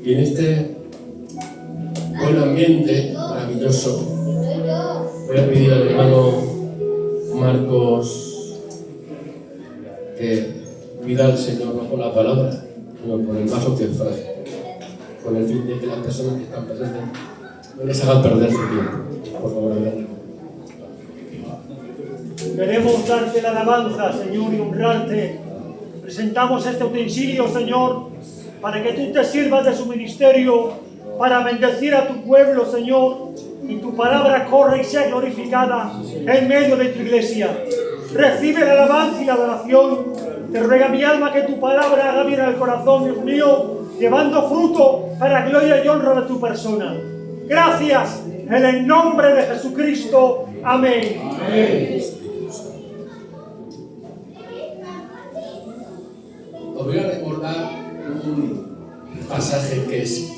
Y en este buen ambiente maravilloso, voy a pedir al hermano Marcos que pida al Señor no por la palabra, sino por el vaso que ofrece, con el fin de que las personas que están presentes no les hagan perder su tiempo. Por favor, adelante. Queremos darte la alabanza, Señor, y honrarte. Presentamos este utensilio, Señor, para que tú te sirvas de su ministerio, para bendecir a tu pueblo, Señor, y tu palabra corra y sea glorificada en medio de tu iglesia. Recibe la alabanza y la adoración. Te ruega mi alma que tu palabra haga bien al corazón, Dios mío, llevando fruto para gloria y honra de tu persona. Gracias, en el nombre de Jesucristo. Amén. Amén. Os voy a recordar un pasaje que es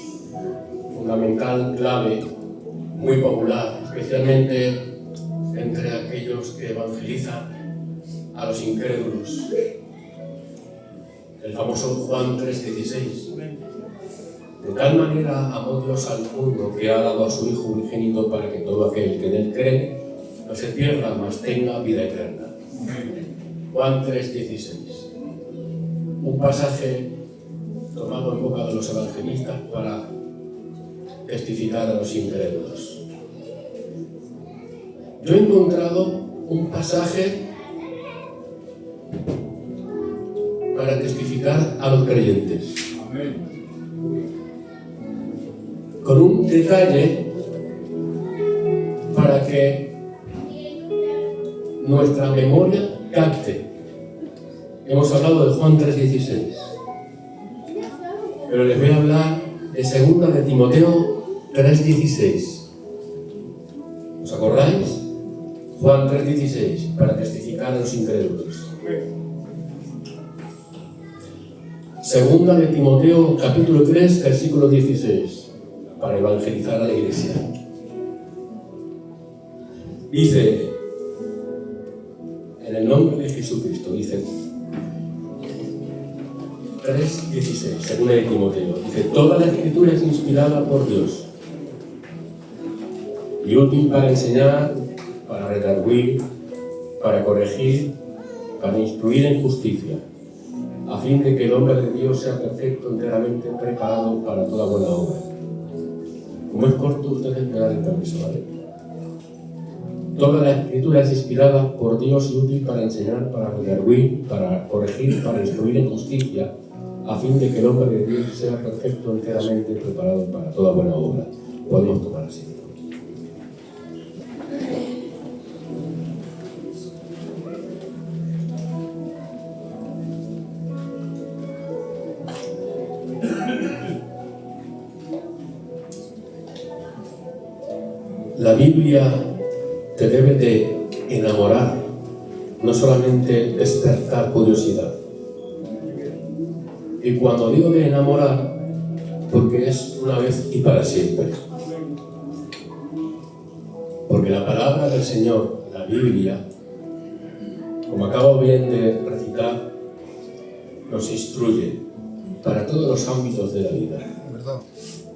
fundamental, clave, muy popular, especialmente entre aquellos que evangelizan a los incrédulos. El famoso Juan 3:16. De tal manera amó Dios al mundo que ha dado a su Hijo unigénito para que todo aquel que en él cree no se pierda, mas tenga vida eterna. Juan 3:16. Un pasaje tomado en boca de los evangelistas para testificar a los incrédulos. Yo he encontrado un pasaje para testificar a los creyentes. Con un detalle para que nuestra memoria capte. Hemos hablado de Juan 3:16, pero les voy a hablar de 2 de Timoteo 3:16. ¿Os acordáis? Juan 3:16, para testificar a los incrédulos. 2 de Timoteo capítulo 3, versículo 16, para evangelizar a la iglesia. Dice, en el nombre de Jesucristo, dice 3:16, según de Timoteo, dice: toda la escritura es inspirada por Dios y útil para enseñar, para redarguir, para corregir, para instruir en justicia, a fin de que el hombre de Dios sea perfecto, enteramente preparado para toda buena obra. Como es corto, ustedes me dan el permiso, ¿vale? Toda la escritura es inspirada por Dios y útil para enseñar, para redarguir, para corregir, para instruir en justicia, a fin de que el hombre de Dios sea perfecto, enteramente preparado para toda buena obra. Podemos tomar asiento. La Biblia te debe de enamorar, no solamente despertar curiosidad. Y cuando digo de enamorar, porque es una vez y para siempre. Porque la palabra del Señor, la Biblia, como acabo bien de recitar, nos instruye para todos los ámbitos de la vida.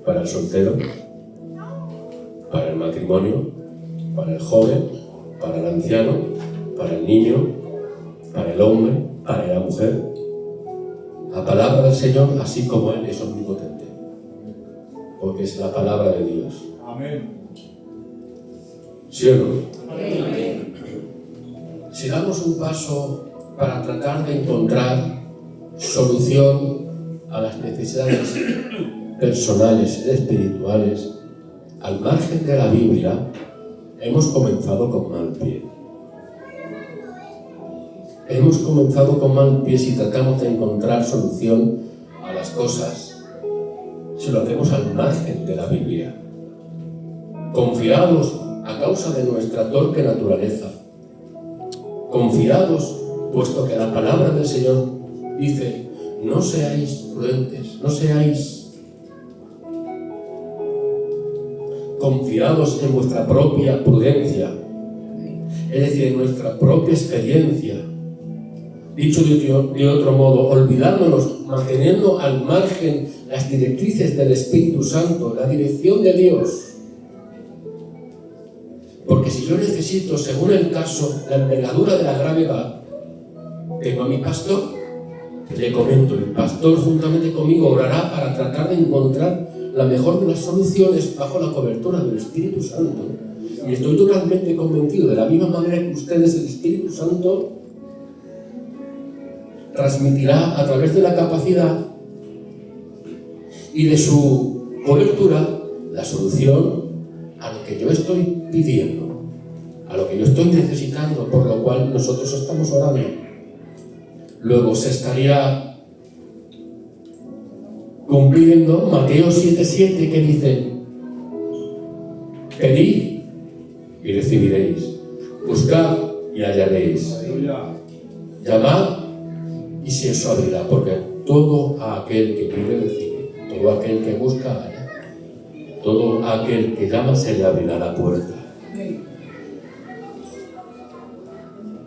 Para el soltero, para el matrimonio, para el joven, para el anciano, para el niño, para el hombre, para la mujer. La palabra del Señor, así como Él, es omnipotente, porque es la palabra de Dios. Amén. ¿Sí o no? Amén. Si damos un paso para tratar de encontrar solución a las necesidades personales, espirituales, al margen de la Biblia, hemos comenzado con mal pie. Hemos comenzado con mal pie si tratamos de encontrar solución a las cosas, si lo hacemos al margen de la Biblia. Confiados a causa de nuestra torpe naturaleza. Confiados, puesto que la palabra del Señor dice: no seáis prudentes, no seáis confiados en vuestra propia prudencia, es decir, en nuestra propia experiencia, Dicho de otro modo, olvidándonos, manteniendo al margen las directrices del Espíritu Santo, la dirección de Dios. Porque si yo necesito, según el caso, la envergadura de la gravedad, tengo a mi pastor, le comento, el pastor juntamente conmigo orará para tratar de encontrar la mejor de las soluciones bajo la cobertura del Espíritu Santo. Y estoy totalmente convencido, de la misma manera que ustedes, el Espíritu Santo transmitirá a través de la capacidad y de su cobertura la solución a lo que yo estoy pidiendo, a lo que yo estoy necesitando, por lo cual nosotros estamos orando. Luego se estaría cumpliendo Mateo 7:7, que dice: pedid y recibiréis, buscad y hallaréis, llamad y se os abrirá, porque todo aquel que pide recibe, todo aquel que busca halla, todo aquel que llama se le abrirá la puerta.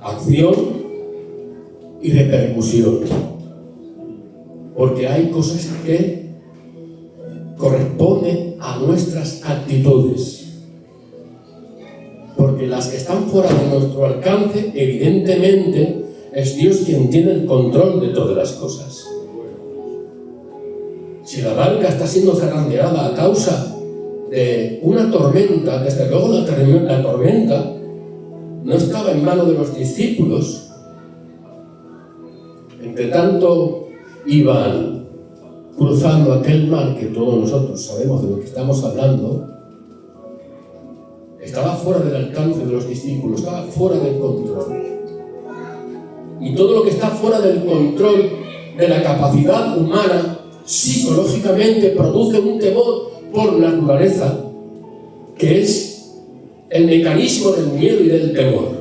Acción y repercusión, porque hay cosas que corresponden a nuestras actitudes, porque las que están fuera de nuestro alcance, evidentemente es Dios quien tiene el control de todas las cosas. Si la barca está siendo zarandeada a causa de una tormenta, desde luego la tormenta no estaba en manos de los discípulos. Entre tanto iban cruzando aquel mar que todos nosotros sabemos de lo que estamos hablando. Estaba fuera del alcance de los discípulos, estaba fuera del control. Y todo lo que está fuera del control de la capacidad humana, psicológicamente produce un temor por naturaleza, que es el mecanismo del miedo y del temor.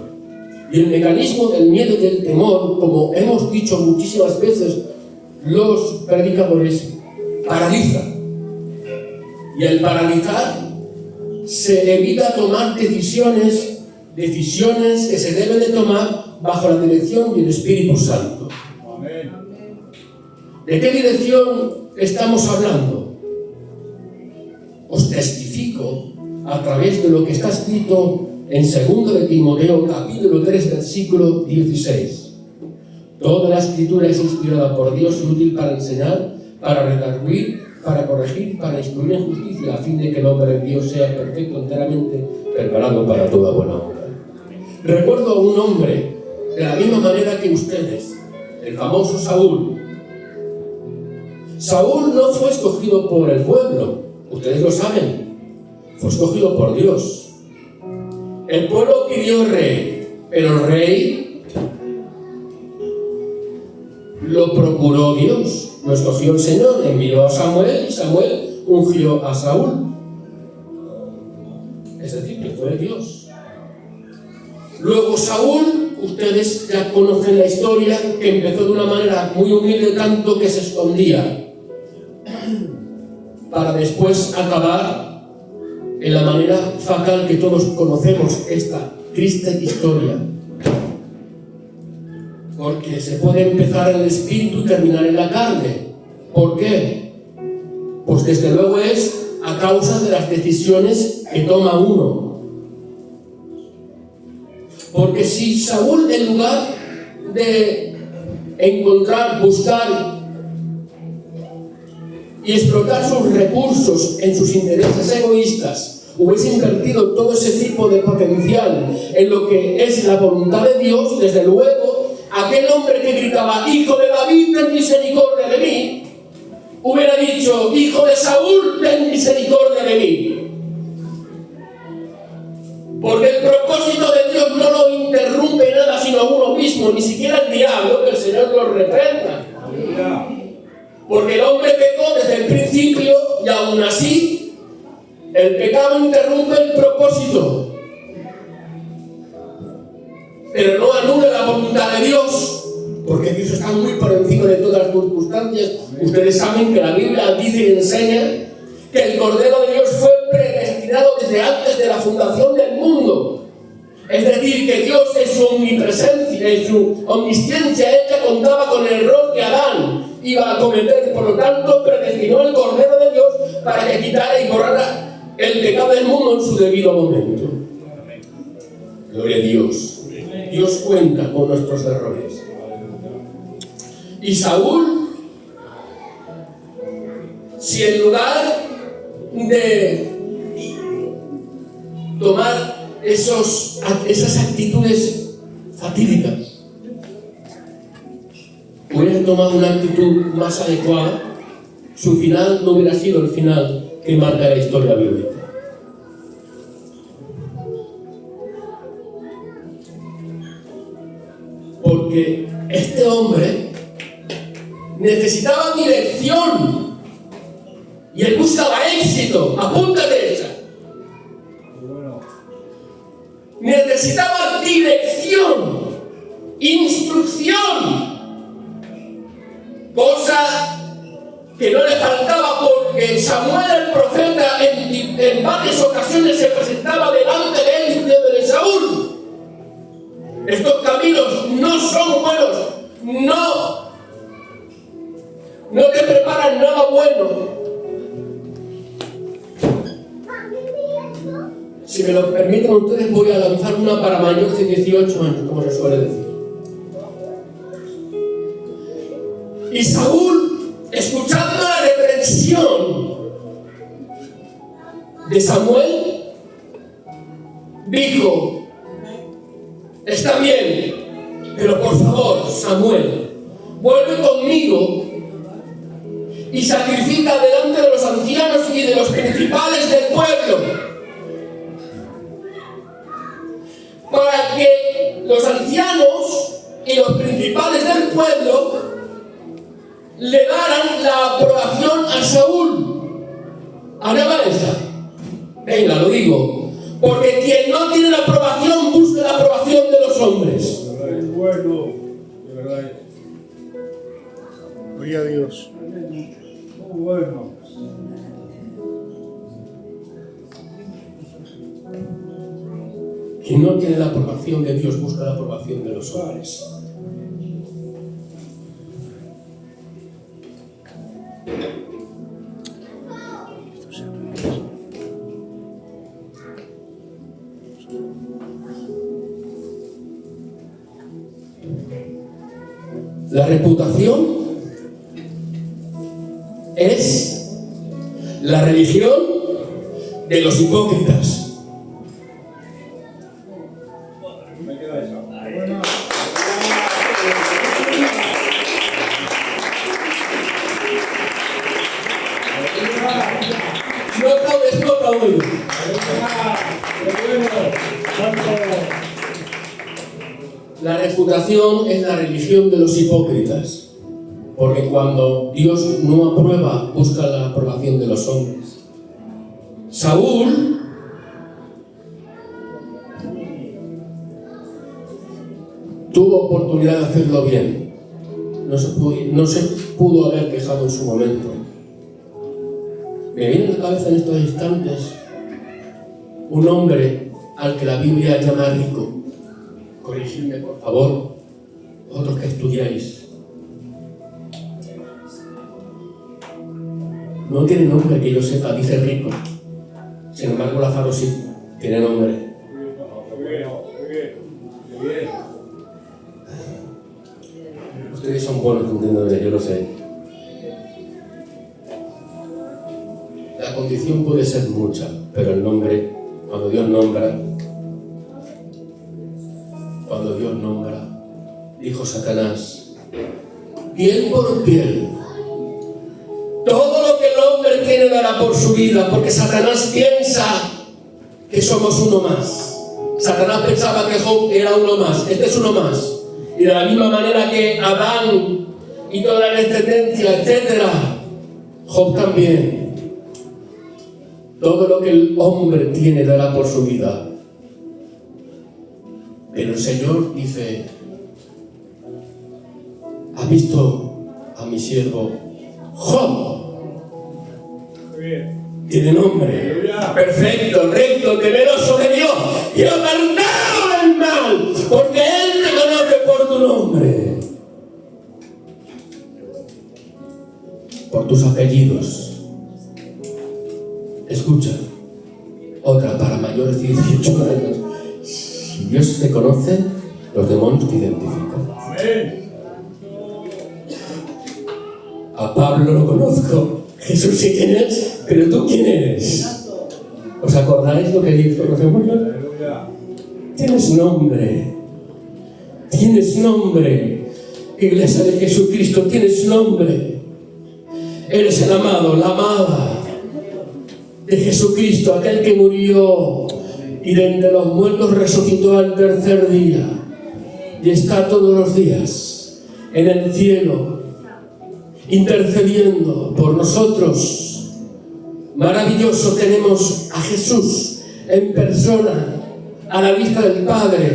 Y el mecanismo del miedo y del temor, como hemos dicho muchísimas veces los predicadores, paraliza. Y al paralizar se evita tomar decisiones que se deben de tomar bajo la dirección del Espíritu Santo. Amén. ¿De qué dirección estamos hablando? Os testifico a través de lo que está escrito en 2 de Timoteo, capítulo 3, versículo 16. Toda la Escritura es inspirada por Dios y útil para enseñar, para redarguir, para corregir, para instruir en justicia, a fin de que el hombre de Dios sea perfecto, enteramente preparado para toda buena obra. Recuerdo a un hombre, de la misma manera que ustedes, el famoso Saúl. Saúl no fue escogido por el pueblo, ustedes lo saben, fue escogido por Dios. El pueblo pidió rey, pero el rey lo procuró Dios, lo escogió el Señor, envió a Samuel y Samuel ungió a Saúl. Es decir, que fue Dios. Luego Saúl, ustedes ya conocen la historia, que empezó de una manera muy humilde, tanto que se escondía, para después acabar en la manera fatal que todos conocemos, esta triste historia. Porque se puede empezar en el espíritu y terminar en la carne. ¿Por qué? Pues desde luego es a causa de las decisiones que toma uno. Porque si Saúl, en lugar de encontrar, buscar y explotar sus recursos en sus intereses egoístas, hubiese invertido todo ese tipo de potencial en lo que es la voluntad de Dios, desde luego, aquel hombre que gritaba: Hijo de David, ten misericordia de mí, hubiera dicho: Hijo de Saúl, ten misericordia de mí. Porque el propósito de Dios no lo interrumpe nada sino a uno mismo, ni siquiera el diablo, que el Señor lo reprenda. Porque el hombre pecó desde el principio y aún así el pecado interrumpe el propósito. Pero no anula la voluntad de Dios, porque Dios está muy por encima de todas las circunstancias. Ustedes saben que la Biblia dice y enseña que el Cordero de Dios fue predestinado desde antes de la fundación del mundo. Es decir, que Dios en su omnipresencia, en su omnisciencia, Él ya contaba con el error que Adán iba a cometer. Por lo tanto, predestinó al Cordero de Dios para que quitara y borrara el pecado del mundo en su debido momento. Gloria a Dios. Dios cuenta con nuestros errores. Y Saúl, si en lugar de tomar esas actitudes fatídicas, hubiera tomado una actitud más adecuada, su final no hubiera sido el final que marca la historia bíblica. Porque este hombre necesitaba dirección y él buscaba éxito. Apúntate esa. Necesitaba dirección, instrucción, cosa que no le faltaba, porque Samuel el profeta en varias ocasiones se presentaba delante de él diciéndole: Saúl, estos caminos no son buenos, no te preparan nada bueno. Si me lo permiten ustedes, voy a lanzar una para mayores de 18 años, como se suele decir. Y Saúl, escuchando la reprensión de Samuel, dijo: está bien, pero por favor, Samuel, vuelve conmigo y sacrifica delante de los ancianos y de los principales del pueblo, para que los ancianos y los principales del pueblo le daran la aprobación a Saúl. ¿Ahora esa? Venga, lo digo. Porque quien no tiene la aprobación busca la aprobación de los hombres. Es bueno, de verdad. Gloria a Dios. Muy bueno. Quien no tiene la aprobación de Dios busca la aprobación de los hombres. La reputación es la religión de los hipócritas. Me queda esa. Bueno. No aplaudes, no aplaudes. La reputación es la religión de los hipócritas, porque cuando Dios no aprueba, busca la aprobación de los hombres. Saúl tuvo oportunidad de hacerlo bien, no se pudo haber quejado en su momento. Me viene a la cabeza en estos instantes un hombre al que la Biblia llama rico. Corregidme, por favor, vosotros que estudiáis. No tiene nombre que yo sepa, dice rico. Sin embargo, Lázaro sí tiene nombre. Ustedes son buenos entendiendo, yo lo sé. La condición puede ser mucha, pero el nombre, cuando Dios nombra, dijo Satanás, piel por piel, todo lo que el hombre tiene dará por su vida, porque Satanás piensa que somos uno más. Satanás pensaba que Job era uno más, este es uno más. Y de la misma manera que Adán y toda la descendencia, etc., Job también. Todo lo que el hombre tiene dará por su vida. Pero el Señor dice, ¿has visto a mi siervo Job? Tiene nombre. Perfecto, recto, temeroso de Dios y apartado del porque Él te conoce por tu nombre, por tus apellidos. Escucha, otra para mayores de 18 años. Si Dios te conoce, los demonios te identifican. Amén. A Pablo lo conozco, Jesús sí quién es, pero tú quién eres. ¿Os acordáis lo que dijo los demonios? Aleluya. Tienes nombre. Tienes nombre. Iglesia de Jesucristo, tienes nombre. Eres el amado, la amada de Jesucristo, aquel que murió y de entre los muertos resucitó al tercer día y está todos los días en el cielo intercediendo por nosotros. Maravilloso, tenemos a Jesús en persona a la vista del Padre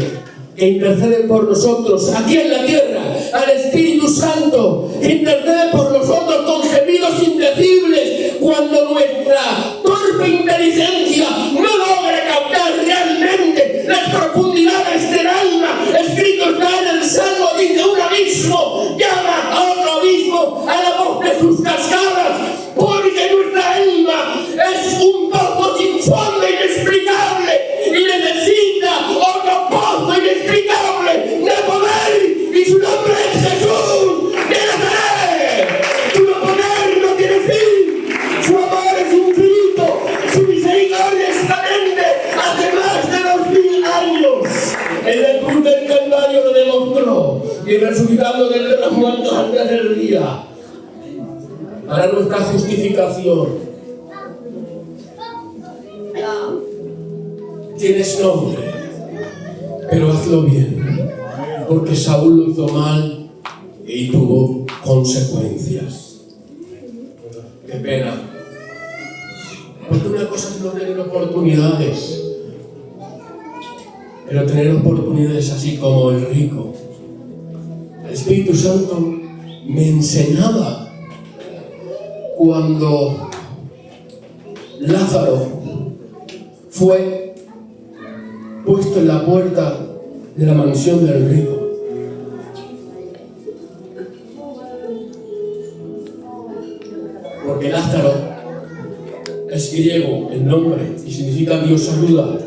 que intercede por nosotros aquí en la tierra, al Espíritu Santo que intercede por nosotros con gemidos indecibles cuando nuestra torpe inteligencia no logra captar realmente las profundidades del alma. Escrito está en el Salmo, dice: un abismo llama a otro abismo a la voz de sus cascadas, porque nuestra alma es un pozo sin fondo inexplicable y necesita otro pozo inexplicable de poder, y su nombre es Jesús de Nazaret. Su poder no tiene fin, su amor es infinito, su misericordia es permanente hace más de 2000 años. En la cruz del Calvario lo demostró, y resucitando de entre los muertos al tercer día para nuestra justificación. Tienes nombre, pero hazlo bien, porque Saúl lo hizo mal y tuvo consecuencias. Qué pena, porque una cosa es no tener oportunidades, pero tener oportunidades así como el rico. El Espíritu Santo me enseñaba cuando Lázaro fue puesto en la puerta de la mansión del rico. Porque Lázaro es griego el nombre y significa Dios ayuda.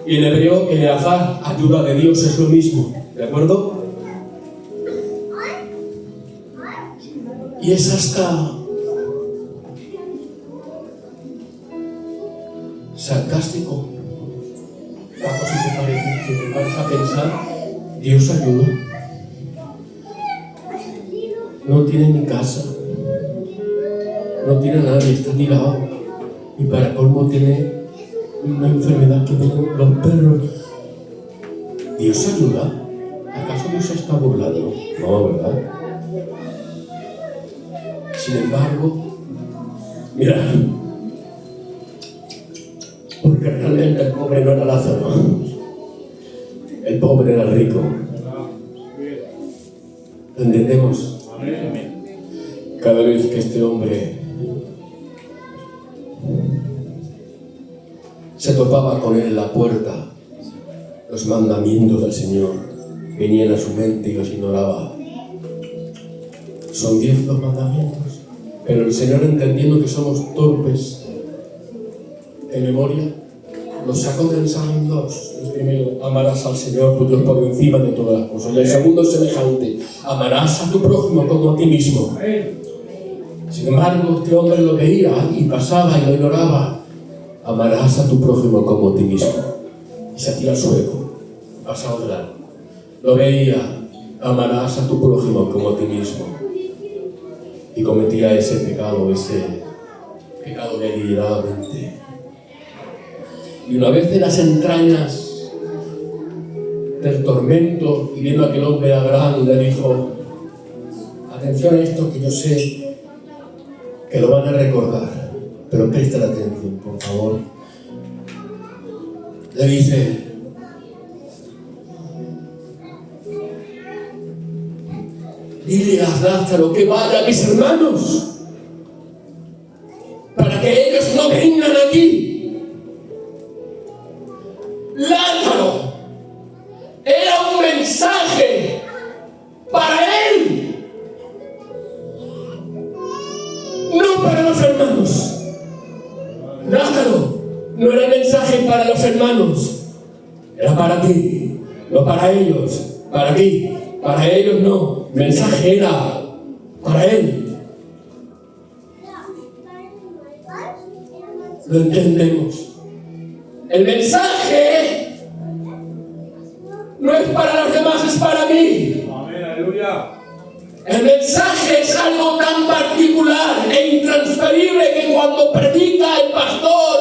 Y en hebreo, Eleazar, ayuda de Dios, es lo mismo. ¿De acuerdo? Y es hasta sarcástico. Paco, si te paras a pensar, Dios ayuda. No tiene ni casa, no tiene a nadie, está tirado. Y para colmo tiene una enfermedad que tienen los perros. ¿Dios ayuda? ¿Acaso Dios se está burlando? No, ¿verdad? Sin embargo, mira, porque realmente el pobre no era Lázaro, el pobre era el rico. ¿Lo entendemos? Cada vez que este hombre se topaba con él en la puerta, los mandamientos del Señor venían a su mente y los ignoraba. Son 10 los mandamientos, pero el Señor, entendiendo que somos torpes de memoria, los ha condensado en 2. El primero, amarás al Señor tu Dios por encima de todas las cosas. Y el segundo es semejante: amarás a tu prójimo como a ti mismo. Sin embargo, este hombre lo veía y pasaba y lo ignoraba. Amarás a tu prójimo como a ti mismo. Y se hacía sueco, pasaba de largo. Lo veía: amarás a tu prójimo como a ti mismo. Y cometía ese pecado deliberadamente. Y una vez en las entrañas del tormento, y viendo a aquel hombre Abraham, le dijo: atención a esto, que yo sé que lo van a recordar, pero presten atención, por favor. Le dice: dile a Lázaro que vaya a mis hermanos para que ellos no vengan aquí. Lázaro era un no era el mensaje para los hermanos, era para ti, no para ellos, para ti, para ellos no. El mensaje era para él. Lo entendemos. El mensaje no es para los demás, es para mí. Amén, aleluya. El mensaje es algo tan particular e intransferible que cuando predica el pastor,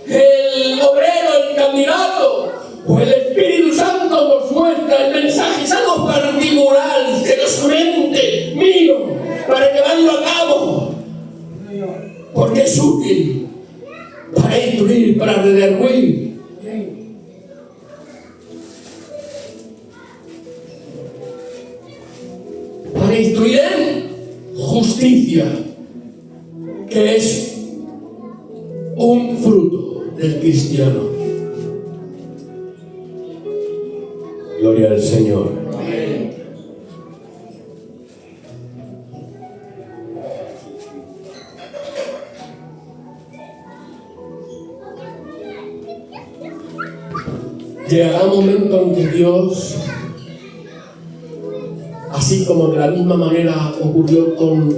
el obrero, el candidato o el Espíritu Santo nos muestra el mensaje, es algo particular, celosamente mío, para llevarlo a cabo, porque es útil para instruir, para redarguir. Para instruir en justicia, que es un fruto del cristiano. Gloria al Señor. Llegará un momento en que Dios, así como de la misma manera ocurrió con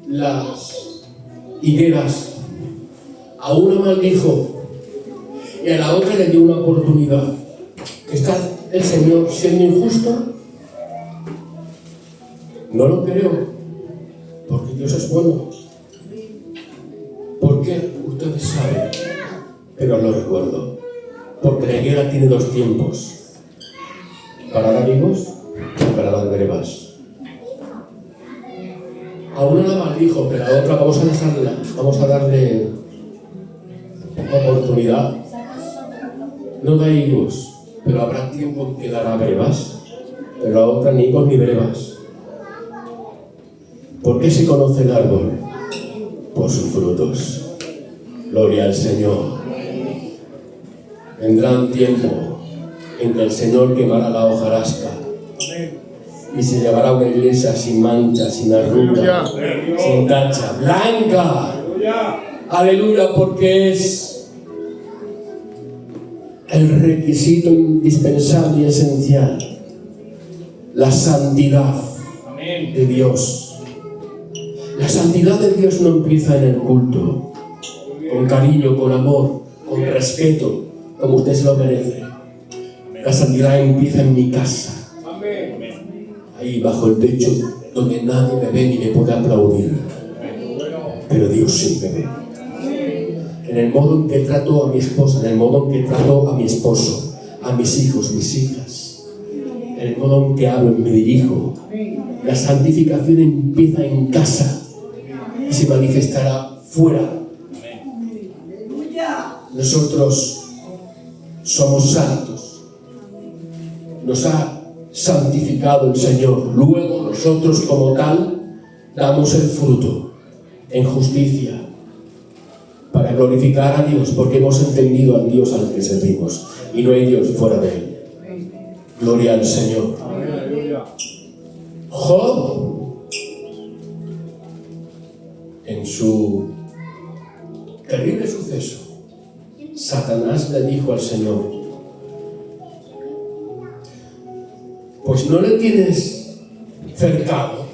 las higueras, a una maldijo y a la otra le dio una oportunidad. ¿Está el Señor siendo injusto? No lo creo, porque Dios es bueno. ¿Por qué? Ustedes saben, pero lo recuerdo. Porque la higuera tiene dos tiempos: para dar higos y para dar brevas. A una la maldijo, pero a la otra vamos a darle oportunidad. No da higos, pero habrá tiempo que dará brevas, pero a otra ni higos ni brevas. ¿Por qué se conoce el árbol? Por sus frutos. Gloria al Señor. Vendrá un tiempo en que el Señor quemará la hojarasca y se llevará una iglesia sin mancha, sin arruga, sin tacha, blanca. Aleluya, porque es el requisito indispensable y esencial, la santidad de Dios. La santidad de Dios no empieza en el culto, con cariño, con amor, con respeto, como usted se lo merece. La santidad empieza en mi casa, ahí bajo el techo, donde nadie me ve ni me puede aplaudir, pero Dios sí me ve. En el modo en que trato a mi esposa, en el modo en que trato a mi esposo, a mis hijos, mis hijas, en el modo en que hablo y me dirijo. La santificación empieza en casa y se manifestará fuera. Nosotros somos santos. Nos ha santificado el Señor. Luego nosotros como tal damos el fruto en justicia para glorificar a Dios, porque hemos entendido al Dios al que servimos y no hay Dios fuera de Él. Gloria al Señor. Job, en su terrible suceso, Satanás le dijo al Señor: pues no le tienes cercado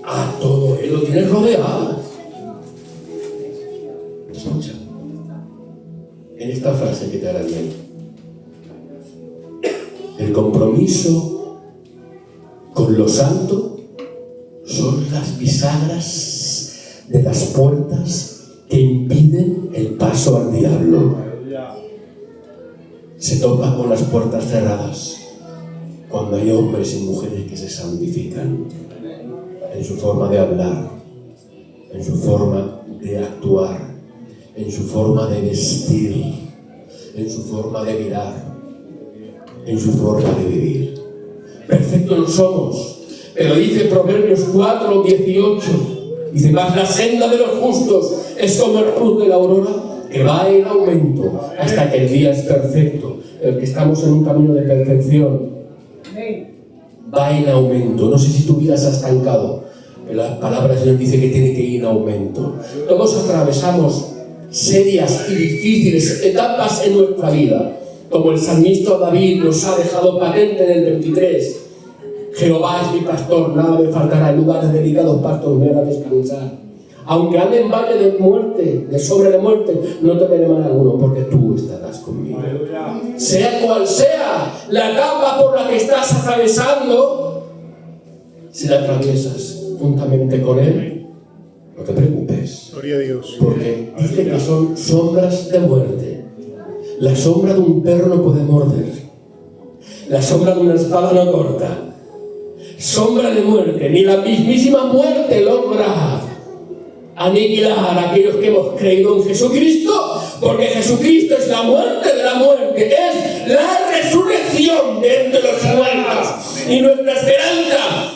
a todo él, lo tienes rodeado. Escucha, en esta frase que te hará bien: el compromiso con lo santo son las bisagras de las puertas que impiden el paso al diablo. Se topa con las puertas cerradas cuando hay hombres y mujeres que se santifican en su forma de hablar, en su forma de actuar, en su forma de vestir, en su forma de mirar, en su forma de vivir. Perfectos no somos, pero dice Proverbios 4:18, dice: mas la senda de los justos es como el luz de la aurora, que va en aumento hasta que el día es perfecto. El que estamos en un camino de perfección va en aumento. No sé si tu vida se ha estancado, La palabra del Señor dice que tiene que ir en aumento. Todos atravesamos serias y difíciles etapas en nuestra vida, como el salmista David nos ha dejado patente en el 23. Jehová es mi pastor, nada me faltará, en lugares delicados pastos me hará descansar. Aunque ande en valle de muerte, de sobre de muerte, no temeré mal alguno, porque tú estarás conmigo. Sea cual sea la etapa por la que estás atravesando, si la atraviesas juntamente con Él, no te preocupes. Gloria a Dios. Porque dice que son sombras de muerte. La sombra de un perro no puede morder. La sombra de una espada no corta. Sombra de muerte. Ni la mismísima muerte logra aniquilar a aquellos que hemos creído en Jesucristo, porque Jesucristo es la muerte de la muerte, es la resurrección de entre los muertos. Y nuestra esperanza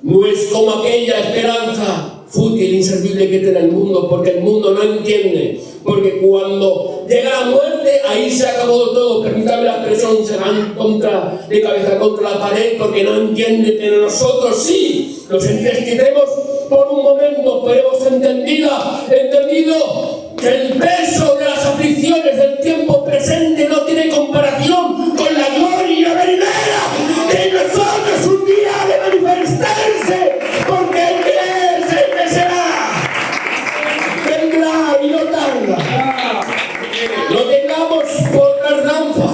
no es como aquella esperanza fútil, inservible que tiene el mundo, porque el mundo no entiende, porque cuando llega la muerte, ahí se acabó todo. Permítame la expresión, se van de cabeza contra la pared, porque no entiende, pero nosotros sí, los entristecemos por un momento, pero hemos entendido que el peso de las aflicciones del tiempo presente no tiene comparación con la gloria venidera que en nosotros un día ha de manifestarse, porque el que es, el que será, vendrá y no tarda. No tengamos por tardanza,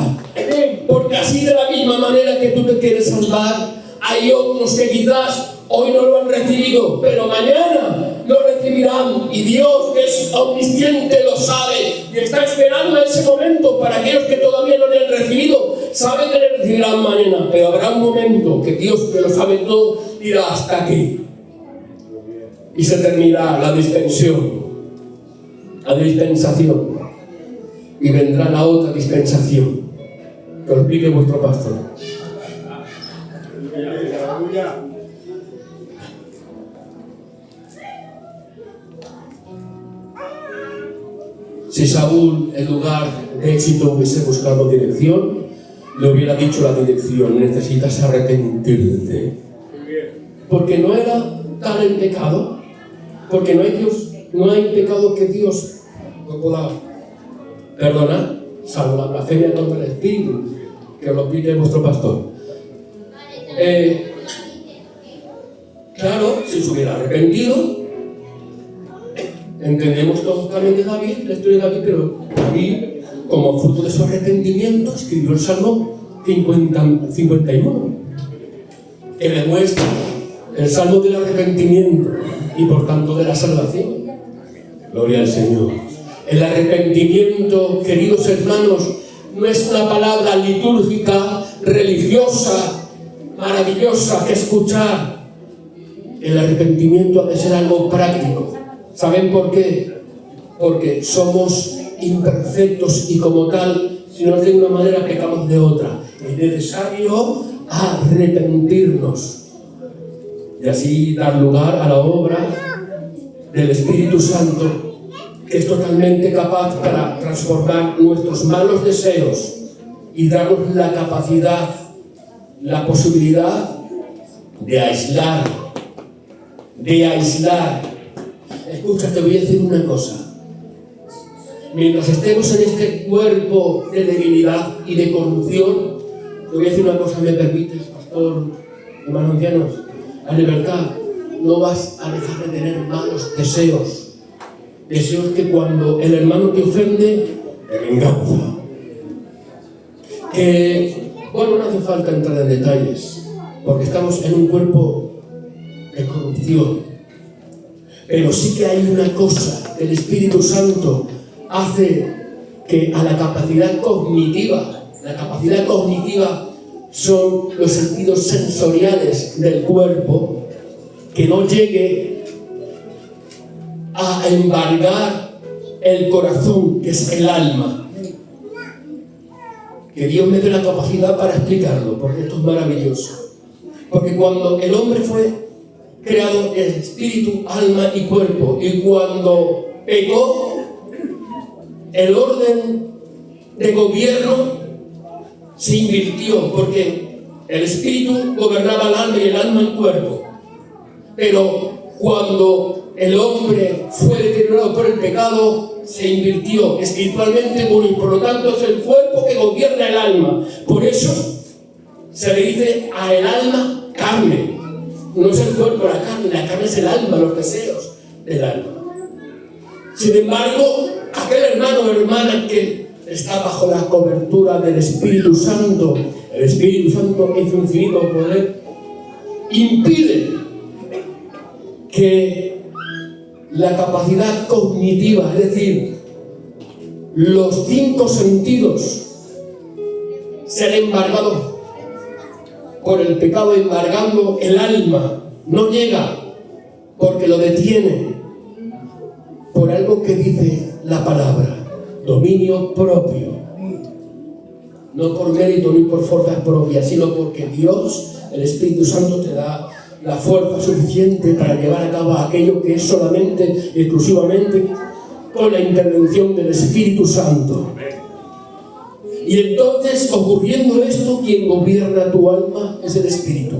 porque así de la misma manera que tú te quieres salvar, hay otros que quizás hoy no lo han recibido, pero mañana lo recibirán, y Dios, que es omnisciente, lo sabe y está esperando ese momento. Para aquellos que todavía no le han recibido, sabe que le recibirán mañana, pero habrá un momento que Dios, que lo sabe todo, dirá hasta aquí, y se terminará la dispensación, y vendrá la otra dispensación, que lo explique vuestro pastor. Si Saúl, en lugar de éxito, hubiese buscado dirección, le hubiera dicho la dirección: necesitas arrepentirte. Porque no era tal el pecado, porque no hay pecado que Dios no pueda perdonar, salvo la blasfemia contra el Espíritu, que os lo pide vuestro pastor. Claro, si se hubiera arrepentido, entendemos todos también de David, la historia de David, pero David, como fruto de su arrepentimiento, escribió el Salmo 51, que demuestra el Salmo del arrepentimiento y por tanto de la salvación. Gloria al Señor. El arrepentimiento, queridos hermanos, no es una palabra litúrgica, religiosa, maravillosa que escuchar. El arrepentimiento ha de ser algo práctico. ¿Saben por qué? Porque somos imperfectos y como tal, si no es de una manera, pecamos de otra. Es necesario arrepentirnos y así dar lugar a la obra del Espíritu Santo, que es totalmente capaz para transformar nuestros malos deseos y darnos la capacidad, la posibilidad de aislar. Escucha, te voy a decir una cosa. Mientras estemos en este cuerpo de debilidad y de corrupción, te voy a decir una cosa, ¿me permites, pastor, hermanos ancianos? La libertad, no vas a dejar de tener malos deseos. Deseos que cuando el hermano te ofende, de venganza. Bueno, no hace falta entrar en detalles, porque estamos en un cuerpo de corrupción. Pero sí que hay una cosa que el Espíritu Santo hace, que a la capacidad cognitiva son los sentidos sensoriales del cuerpo, que no llegue a embargar el corazón, que es el alma. Que Dios me dé la capacidad para explicarlo, porque esto es maravilloso. Porque cuando el hombre fue creado en espíritu, alma y cuerpo, y cuando pecó, el orden de gobierno se invirtió, porque el espíritu gobernaba el alma y el alma el cuerpo. pero cuando el hombre fue deteriorado por el pecado, se invirtió, espiritualmente murió, y por lo tanto es el cuerpo que gobierna el alma. Por eso se le dice a el alma carne. No es el cuerpo la carne es el alma, los deseos del alma. Sin embargo, aquel hermano o hermana que está bajo la cobertura del Espíritu Santo, el Espíritu Santo en su infinito poder impide que la capacidad cognitiva, es decir, los 5 sentidos, sean embargados por el pecado, embargando el alma. No llega porque lo detiene por algo que dice la palabra: dominio propio. No por mérito ni por fuerzas propias, sino porque Dios, el Espíritu Santo, te da la fuerza suficiente para llevar a cabo aquello que es solamente, exclusivamente, con la intervención del Espíritu Santo. Y entonces, ocurriendo esto, quien gobierna tu alma es el Espíritu.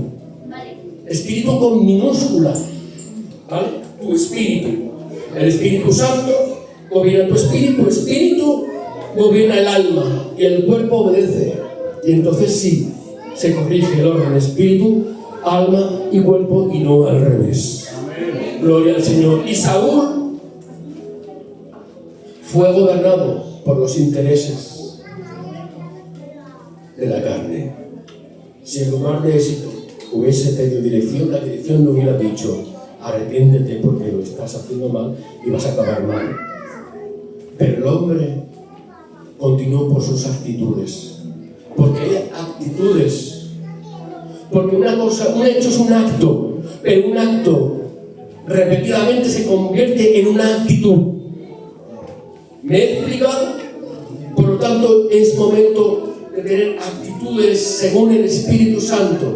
Espíritu con minúscula, ¿vale? Tu espíritu. El Espíritu Santo gobierna tu espíritu gobierna el alma, y el cuerpo obedece. Y entonces sí, se corrige el orden espíritu, alma y cuerpo, y no al revés. Amén. Gloria al Señor. Y Saúl fue gobernado por los intereses de la carne. Si en lugar de éxito hubiese pedido dirección, la dirección no hubiera dicho: arrepiéntete porque lo estás haciendo mal y vas a acabar mal. Pero el hombre continuó por sus actitudes, porque hay actitudes, porque un hecho es un acto, pero un acto repetidamente se convierte en una actitud. ¿Me he explicado? Por lo tanto, es momento de tener actitudes según el Espíritu Santo,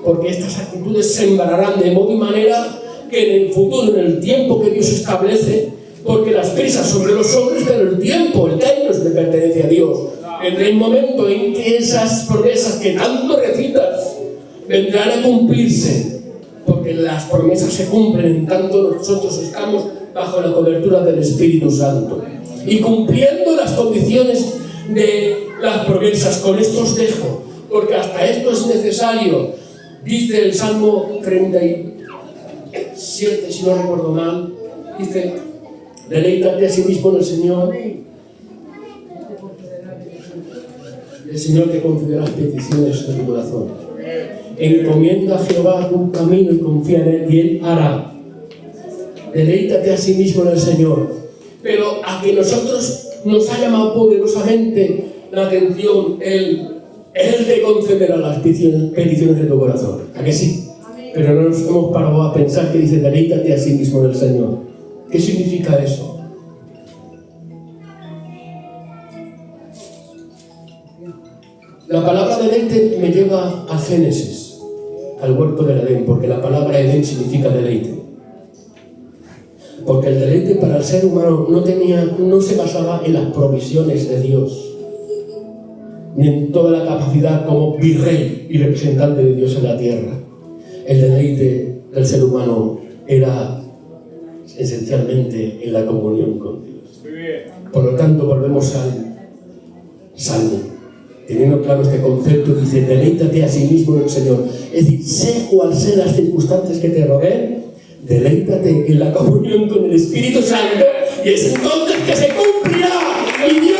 porque estas actitudes sembrarán de modo y manera que en el futuro, en el tiempo que Dios establece, porque las prisas sobre los hombres, pero el tiempo, el kairos, le pertenece a Dios. Vendrá el momento en que esas promesas que tanto recitas vendrán a cumplirse, porque las promesas se cumplen en tanto nosotros estamos bajo la cobertura del Espíritu Santo y cumpliendo las condiciones de las promesas. Con esto os dejo, porque hasta esto es necesario. Dice el Salmo 37, si no recuerdo mal, dice: deleítate a sí mismo en el Señor, el Señor te concederá las peticiones de tu corazón. Encomienda a Jehová tu camino y confía en Él, y Él hará. Deleítate a sí mismo en el Señor. Pero a que nosotros nos ha llamado poderosamente la atención, Él te concederá las peticiones de tu corazón. ¿A que sí? Pero no nos hemos parado a pensar que dice: deleítate a sí mismo en el Señor. ¿Qué significa eso? La palabra deleite me lleva a Génesis, al huerto del Edén, porque la palabra Edén significa deleite. Porque el deleite para el ser humano no se basaba en las provisiones de Dios, ni en toda la capacidad como virrey y representante de Dios en la tierra. El deleite del ser humano era esencialmente en la comunión con Dios. Por lo tanto, volvemos al Salmo. Teniendo claro este concepto, dice: deleítate a sí mismo en el Señor. Es decir, sé cuáles sean las circunstancias que te rodeen, deleítate en la comunión con el Espíritu Santo, y es entonces que se cumplirá, y Dios